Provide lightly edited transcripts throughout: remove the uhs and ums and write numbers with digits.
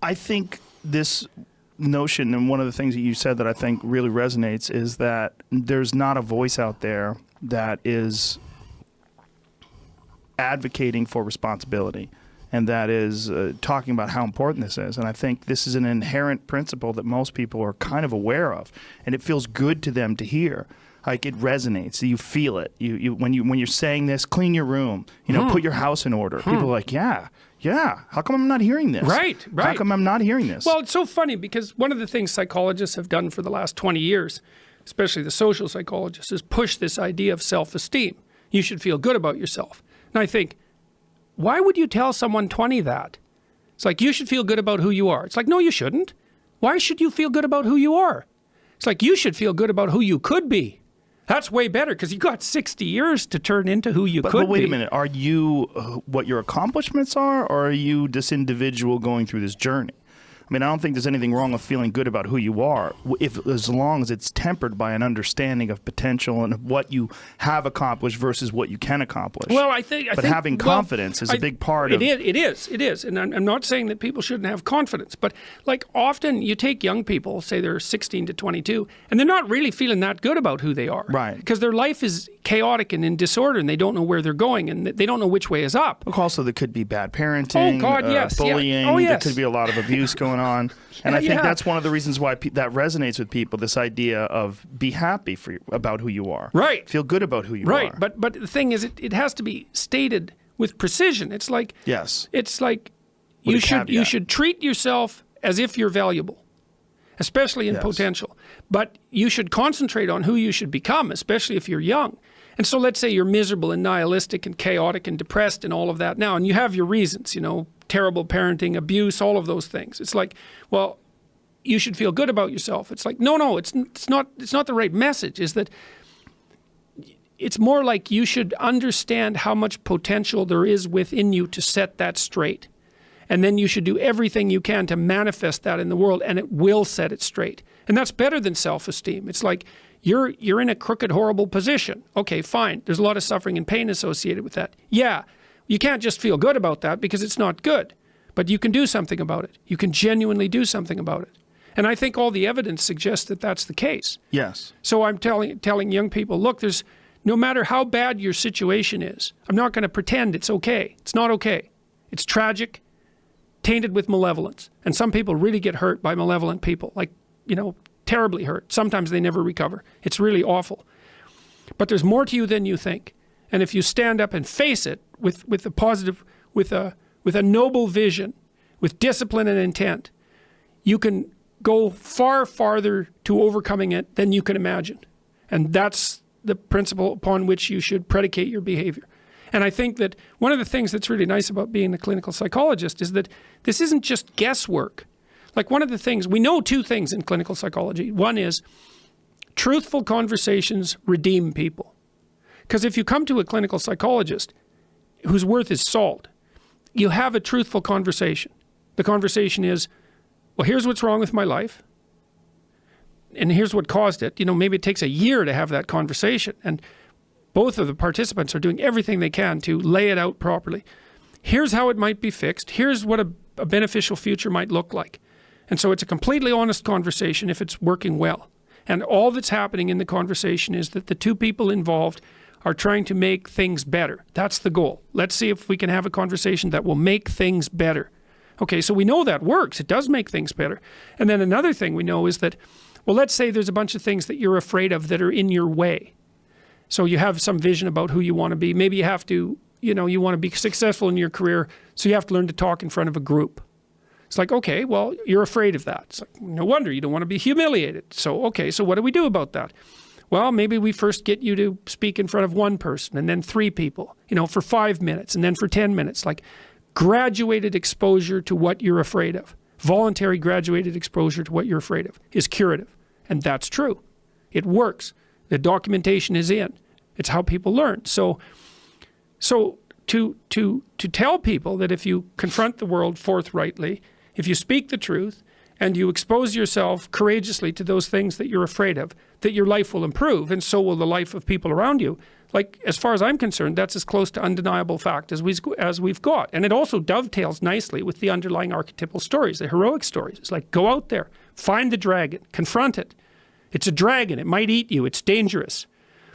I think this notion, and one of the things that you said that I think really resonates, is that there's not a voice out there that is advocating for responsibility, and that is talking about how important this is. And I think this is an inherent principle that most people are kind of aware of, and it feels good to them to hear. Like, it resonates. You feel it. When you're saying this, clean your room, put your house in order. People are like, yeah. How come I'm not hearing this? Right. How come I'm not hearing this? Well, it's so funny because one of the things psychologists have done for the last 20 years, especially the social psychologists, is push this idea of self-esteem. You should feel good about yourself. And I think, why would you tell someone 20 that? It's like, you should feel good about who you are. It's like, no, you shouldn't. Why should you feel good about who you are? It's like, you should feel good about who you could be. That's way better because you got 60 years to turn into who you could be. But wait a minute. Are you what your accomplishments are, or are you this individual going through this journey? I mean, I don't think there's anything wrong with feeling good about who you are, as long as it's tempered by an understanding of potential and what you have accomplished versus what you can accomplish. Well, I think having confidence is a big part of it. It is, and I'm not saying that people shouldn't have confidence, but like often you take young people, say they're 16 to 22, and they're not really feeling that good about who they are, right? Because their life is chaotic and in disorder, and they don't know where they're going, and they don't know which way is up. Also, there could be bad parenting, oh God, yes, bullying. Yeah. Oh, yes. There could be a lot of abuse going on. And I think that's one of the reasons why that resonates with people, this idea of be happy about who you are. Right. Feel good about who you are. Right. But the thing is, it has to be stated with precision. It's like, yes. It's like you should treat yourself as if you're valuable, especially in potential. But you should concentrate on who you should become, especially if you're young. And so let's say you're miserable and nihilistic and chaotic and depressed and all of that now, and you have your reasons, terrible parenting, abuse, all of those things. It's like, well, you should feel good about yourself. It's like, no, it's not the right message. Is that it's more like you should understand how much potential there is within you to set that straight. And then you should do everything you can to manifest that in the world, and it will set it straight. And that's better than self-esteem. It's like you're in a crooked, horrible position. Okay, fine. There's a lot of suffering and pain associated with that. Yeah. You can't just feel good about that because it's not good, but you can do something about it. You can genuinely do something about it. And I think all the evidence suggests that that's the case. Yes. So I'm telling young people, look, no matter how bad your situation is, I'm not going to pretend it's okay. It's not okay. It's tragic, tainted with malevolence. And some people really get hurt by malevolent people, like, terribly hurt. Sometimes they never recover. It's really awful. But there's more to you than you think. And if you stand up and face it with a positive, with a noble vision, with discipline and intent, you can go far farther to overcoming it than you can imagine. And that's the principle upon which you should predicate your behavior. And I think that one of the things that's really nice about being a clinical psychologist is that this isn't just guesswork. Like, one of the things, we know two things in clinical psychology. One is truthful conversations redeem people. Because if you come to a clinical psychologist whose worth is salt, you have a truthful conversation. The conversation is, well, here's what's wrong with my life, and here's what caused it. Maybe it takes a year to have that conversation, and both of the participants are doing everything they can to lay it out properly. Here's how it might be fixed. Here's what a beneficial future might look like. And so it's a completely honest conversation if it's working well. And all that's happening in the conversation is that the two people involved are trying to make things better. That's the goal. Let's see if we can have a conversation that will make things better. Okay, so we know that works. It does make things better. And then another thing we know is that, well, let's say there's a bunch of things that you're afraid of that are in your way. So you have some vision about who you want to be. Maybe you have to, you want to be successful in your career, so you have to learn to talk in front of a group. It's like, okay, well, you're afraid of that. It's like, no wonder you don't want to be humiliated. So, okay, so what do we do about that? Well, maybe we first get you to speak in front of one person and then 3 people, for 5 minutes and then for 10 minutes, like graduated exposure to what you're afraid of. Voluntary graduated exposure to what you're afraid of is curative. And that's true. It works. The documentation is in. It's how people learn. So to tell people that if you confront the world forthrightly, if you speak the truth, and you expose yourself courageously to those things that you're afraid of, that your life will improve, and so will the life of people around you. Like, as far as I'm concerned, that's as close to undeniable fact as we've got. And it also dovetails nicely with the underlying archetypal stories, the heroic stories. It's like, go out there, find the dragon, confront it. It's a dragon. It might eat you. It's dangerous.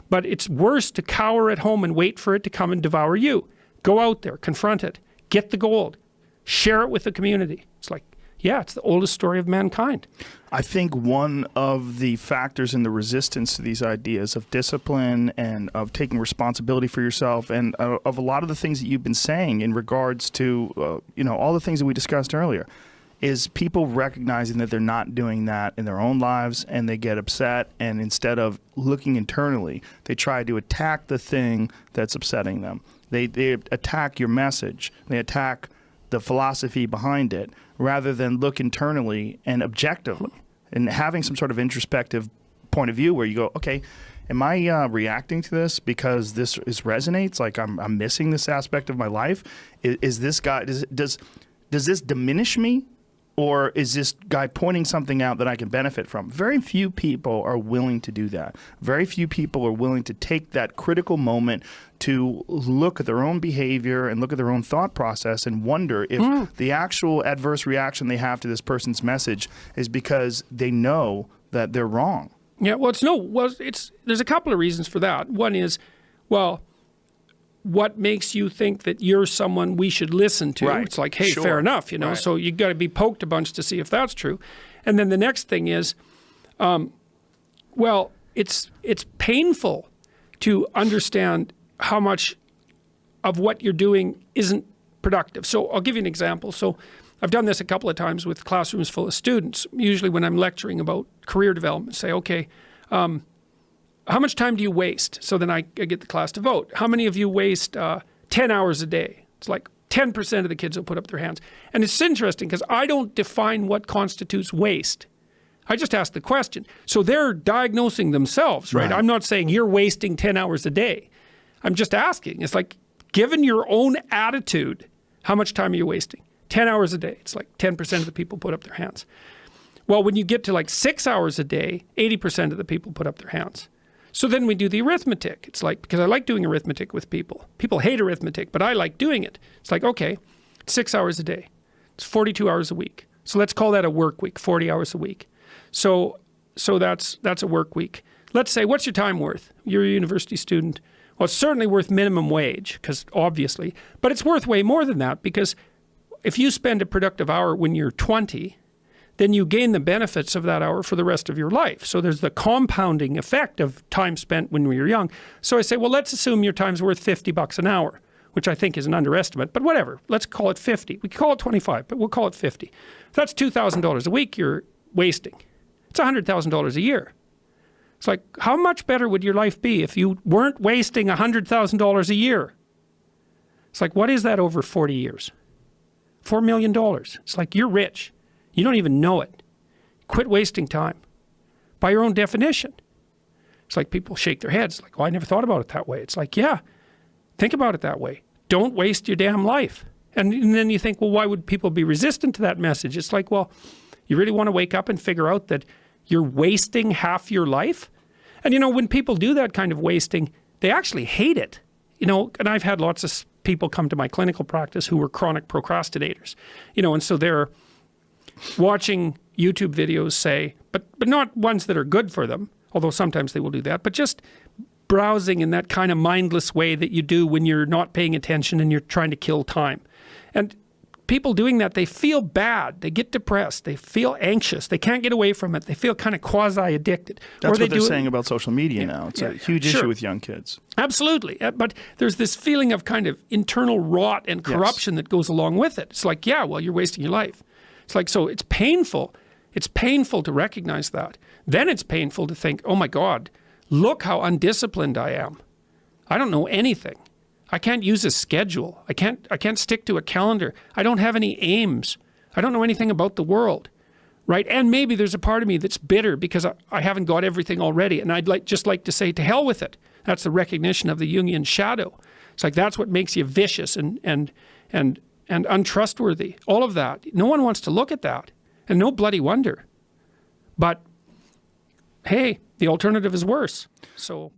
But it's worse to cower at home and wait for it to come and devour you. Go out there, confront it, get the gold, share it with the community. It's like, yeah, it's the oldest story of mankind. I think one of the factors in the resistance to these ideas of discipline and of taking responsibility for yourself and of a lot of the things that you've been saying in regards to, all the things that we discussed earlier, is people recognizing that they're not doing that in their own lives, and they get upset, and instead of looking internally, they try to attack the thing that's upsetting them. They attack your message. They attack the philosophy behind it, rather than look internally and objectively and having some sort of introspective point of view where you go, okay, am I reacting to this because this resonates? Like I'm missing this aspect of my life? Is this guy, does this diminish me? Or is this guy pointing something out that I can benefit from? Very few people are willing to do that. Very few people are willing to take that critical moment to look at their own behavior and look at their own thought process and wonder if the actual adverse reaction they have to this person's message is because they know that they're wrong. Yeah, there's a couple of reasons for that. One is, what makes you think that you're someone we should listen to? Right. It's like, hey, Sure. fair enough, Right. So you got to be poked a bunch to see if that's true. And then the next thing is, it's painful to understand how much of what you're doing isn't productive. So I'll give you an example. So I've done this a couple of times with classrooms full of students. Usually when I'm lecturing about career development, say, okay, how much time do you waste? So then I get the class to vote. How many of you waste 10 hours a day? It's like 10% of the kids will put up their hands. And it's interesting because I don't define what constitutes waste. I just ask the question. So they're diagnosing themselves, right? I'm not saying you're wasting 10 hours a day. I'm just asking. It's like, given your own attitude, how much time are you wasting? 10 hours a day. It's like 10% of the people put up their hands. Well, when you get to like 6 hours a day, 80% of the people put up their hands. So then we do the arithmetic. It's like, because I like doing arithmetic with people. People hate arithmetic, but I like doing it. It's like, okay, 6 hours a day. It's 42 hours a week. So let's call that a work week, 40 hours a week. So that's a work week. Let's say, what's your time worth? You're a university student. Well, it's certainly worth minimum wage, because obviously, but it's worth way more than that, because if you spend a productive hour when you're 20, then you gain the benefits of that hour for the rest of your life. So there's the compounding effect of time spent when we were young. So I say, well, let's assume your time's worth $50 an hour, which I think is an underestimate, but whatever. Let's call it 50. We could call it 25, but we'll call it 50. If that's $2,000 a week you're wasting. It's $100,000 a year. It's like, how much better would your life be if you weren't wasting $100,000 a year? It's like, what is that over 40 years? $4 million. It's like, you're rich. You don't even know it. Quit wasting time. By your own definition. It's like people shake their heads. Like, well, I never thought about it that way. It's like, yeah, think about it that way. Don't waste your damn life. And then you think, well, why would people be resistant to that message? It's like, well, you really want to wake up and figure out that you're wasting half your life? And, when people do that kind of wasting, they actually hate it. And I've had lots of people come to my clinical practice who were chronic procrastinators. And so they're watching YouTube videos, say, but not ones that are good for them, although sometimes they will do that, but just browsing in that kind of mindless way that you do when you're not paying attention and you're trying to kill time. And people doing that, they feel bad. They get depressed. They feel anxious. They can't get away from it. They feel kind of quasi-addicted. That's what they're saying about social media now. It's a huge issue with young kids. Absolutely. But there's this feeling of kind of internal rot and corruption that goes along with it. It's like, yeah, well, you're wasting your life. It's like, so it's painful. It's painful to recognize that. Then it's painful to think, oh my God, look how undisciplined I am. I don't know anything. I can't use a schedule. I can't stick to a calendar. I don't have any aims. I don't know anything about the world, right? And maybe there's a part of me that's bitter because I haven't got everything already. And I'd just like to say, to hell with it. That's the recognition of the Jungian shadow. It's like, that's what makes you vicious and untrustworthy. All of that. No one wants to look at that. And no bloody wonder. But hey, the alternative is worse. So